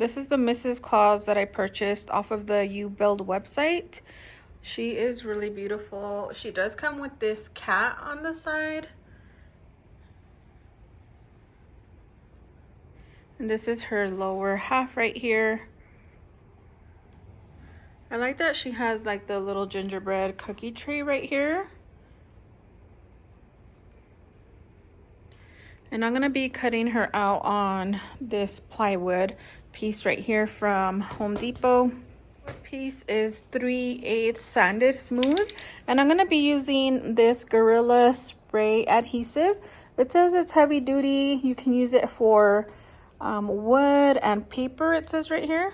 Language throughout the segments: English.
This is the Mrs. Claus that I purchased off of the u-bild website. She is really beautiful. She does come with this cat on the side. And this is her lower half right here. I like that she has like the little gingerbread cookie tray right here. And I'm going to be cutting her out on this plywood piece right here from Home Depot. The piece is 3/8 sanded smooth. And I'm going to be using this Gorilla Spray adhesive. It says it's heavy duty. You can use it for wood and paper, it says right here.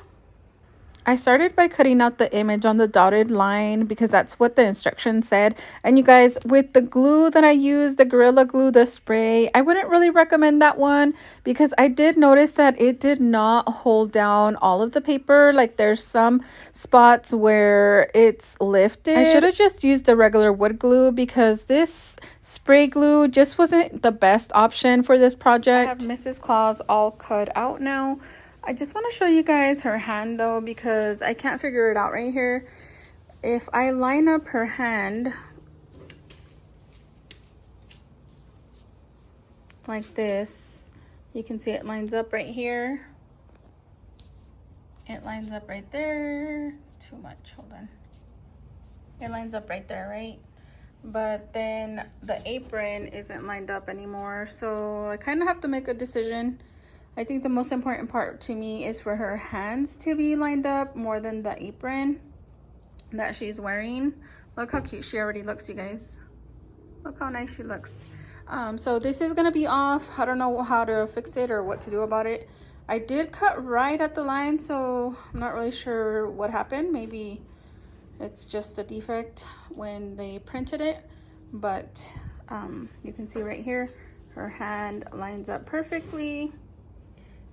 I started by cutting out the image on the dotted line because that's what the instructions said. And you guys, with the glue that I used, the Gorilla Glue, the spray, I wouldn't really recommend that one because I did notice that it did not hold down all of the paper. Like there's some spots where it's lifted. I should have just used the regular wood glue because this spray glue just wasn't the best option for this project. I have Mrs. Claus all cut out now. I just want to show you guys her hand though because I can't figure it out right here. If I line up her hand like this, you can see it lines up right here. It lines up right there. Too much, hold on. It lines up right there, right? But then the apron isn't lined up anymore. So I kind of have to make a decision. I think the most important part to me is for her hands to be lined up more than the apron that she's wearing. Look how cute she already looks, you guys. Look how nice she looks. So this is gonna be off. I don't know how to fix it or what to do about it. I did cut right at the line, so I'm not really sure what happened. Maybe it's just a defect when they printed it, but you can see right here, her hand lines up perfectly.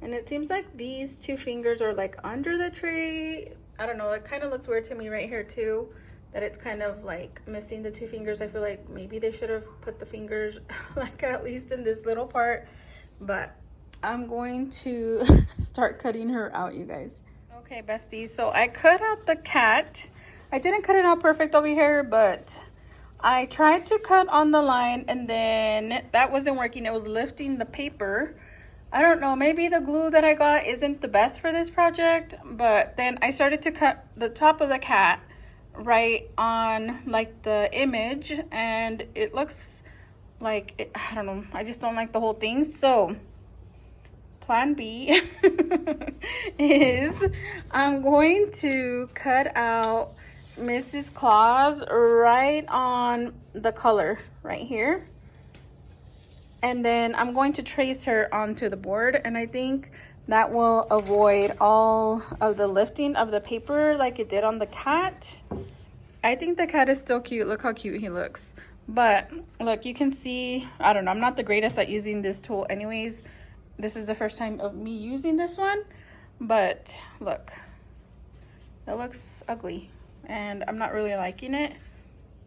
And it seems like these two fingers are like under the tray. I don't know, it kind of looks weird to me right here too, that it's kind of like missing the two fingers. I feel like maybe they should have put the fingers like at least in this little part, but I'm going to start cutting her out, you guys. Okay, besties, so I cut out the cat. I didn't cut it out perfect over here, but I tried to cut on the line and then that wasn't working. It was lifting the paper. I don't know, maybe the glue that I got isn't the best for this project, but then I started to cut the top of the cat right on like the image and it looks like, I don't know, I just don't like the whole thing. So plan B is I'm going to cut out Mrs. Claus right on the color right here. And then I'm going to trace her onto the board, and I think that will avoid all of the lifting of the paper like it did on the cat. I think the cat is still cute. Look how cute he looks. But look, you can see, I don't know, I'm not the greatest at using this tool anyways. This is the first time of me using this one, but look, it looks ugly and I'm not really liking it.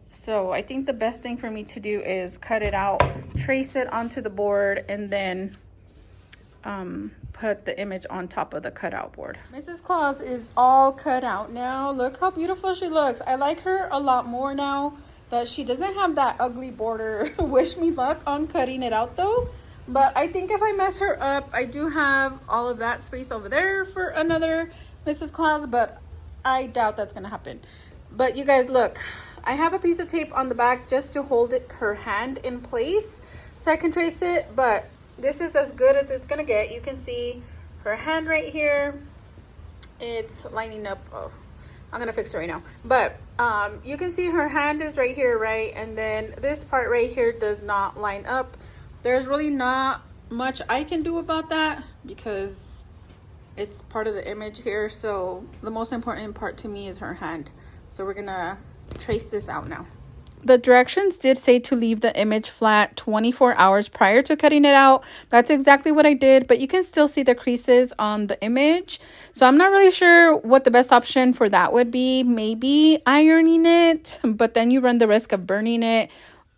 So I think the best thing for me to do is cut it out, trace it onto the board, and then put the image on top of the cutout board. Mrs. Claus is all cut out now. Look how beautiful she looks. I like her a lot more now that she doesn't have that ugly border. Wish me luck on cutting it out though. But I think if I mess her up, I do have all of that space over there for another Mrs. Claus, but I doubt that's gonna happen. But you guys, look. I have a piece of tape on the back just to hold her hand in place so I can trace it, but this is as good as it's gonna get. You can see her hand right here. It's lining up. Oh, I'm gonna fix it right now. But you can see her hand is right here, right? And then this part right here does not line up. There's really not much I can do about that because it's part of the image here. So the most important part to me is her hand. So we're gonna trace this out now. The directions did say to leave the image flat 24 hours prior to cutting it out. That's exactly what I did, but you can still see the creases on the image. So I'm not really sure what the best option for that would be. Maybe ironing it, but then you run the risk of burning it.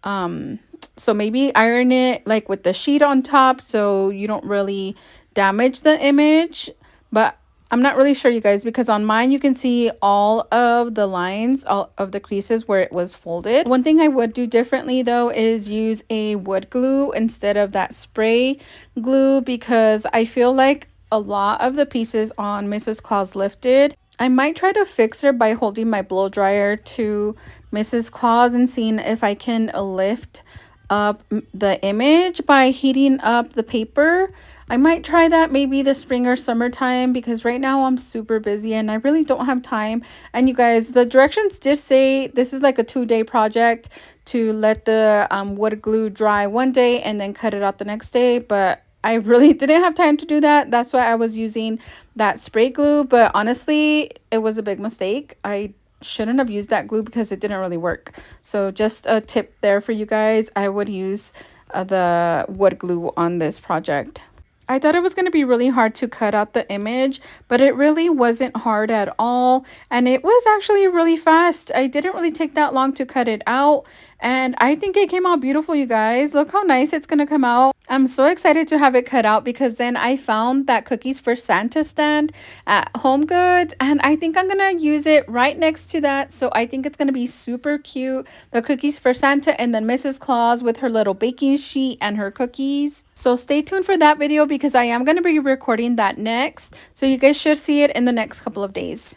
So maybe iron it like with the sheet on top so you don't really damage the image. But I'm not really sure, you guys, because on mine you can see all of the lines, all of the creases where it was folded. One thing I would do differently though is use a wood glue instead of that spray glue, because I feel like a lot of the pieces on Mrs. Claus lifted. I might try to fix her by holding my blow dryer to Mrs. Claus and seeing if I can lift up the image by heating up the paper. I might try that maybe the spring or summertime, because right now I'm super busy and I really don't have time. And you guys, the directions did say this is like a 2-day project to let the wood glue dry one day and then cut it out the next day, but I really didn't have time to do that. That's why I was using that spray glue, but honestly it was a big mistake. I shouldn't have used that glue because it didn't really work. So just a tip there for you guys. I would use the wood glue on this project. I thought it was going to be really hard to cut out the image, but it really wasn't hard at all. And it was actually really fast. I didn't really take that long to cut it out. And I think it came out beautiful, you guys. Look how nice it's going to come out. I'm so excited to have it cut out, because then I found that Cookies for Santa stand at Home Goods, and I think I'm going to use it right next to that. So I think it's going to be super cute. The Cookies for Santa and then Mrs. Claus with her little baking sheet and her cookies. So stay tuned for that video, because I am going to be recording that next. So you guys should see it in the next couple of days.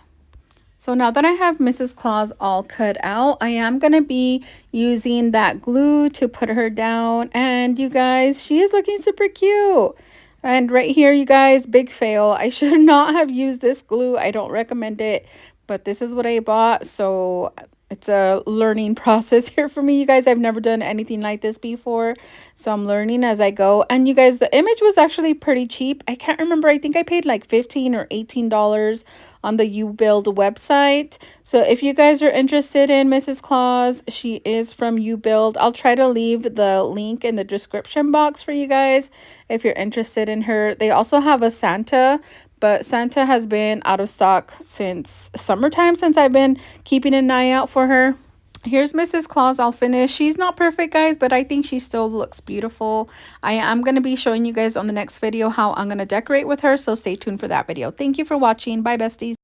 So now that I have Mrs. Claus all cut out, I am going to be using that glue to put her down. And you guys, she is looking super cute. And right here, you guys, big fail. I should not have used this glue. I don't recommend it, but this is what I bought. So it's a learning process here for me, you guys. I've never done anything like this before, so I'm learning as I go. And you guys, the image was actually pretty cheap. I can't remember. I think I paid like $15 or $18 on the u-bild website. So if you guys are interested in Mrs. Claus, she is from u-bild. I'll try to leave the link in the description box for you guys if you're interested in her. They also have a Santa, but Santa has been out of stock since summertime, since I've been keeping an eye out for her. Here's Mrs. Claus all finished. She's not perfect, guys, but I think she still looks beautiful. I am going to be showing you guys on the next video how I'm going to decorate with her, so stay tuned for that video. Thank you for watching. Bye, besties.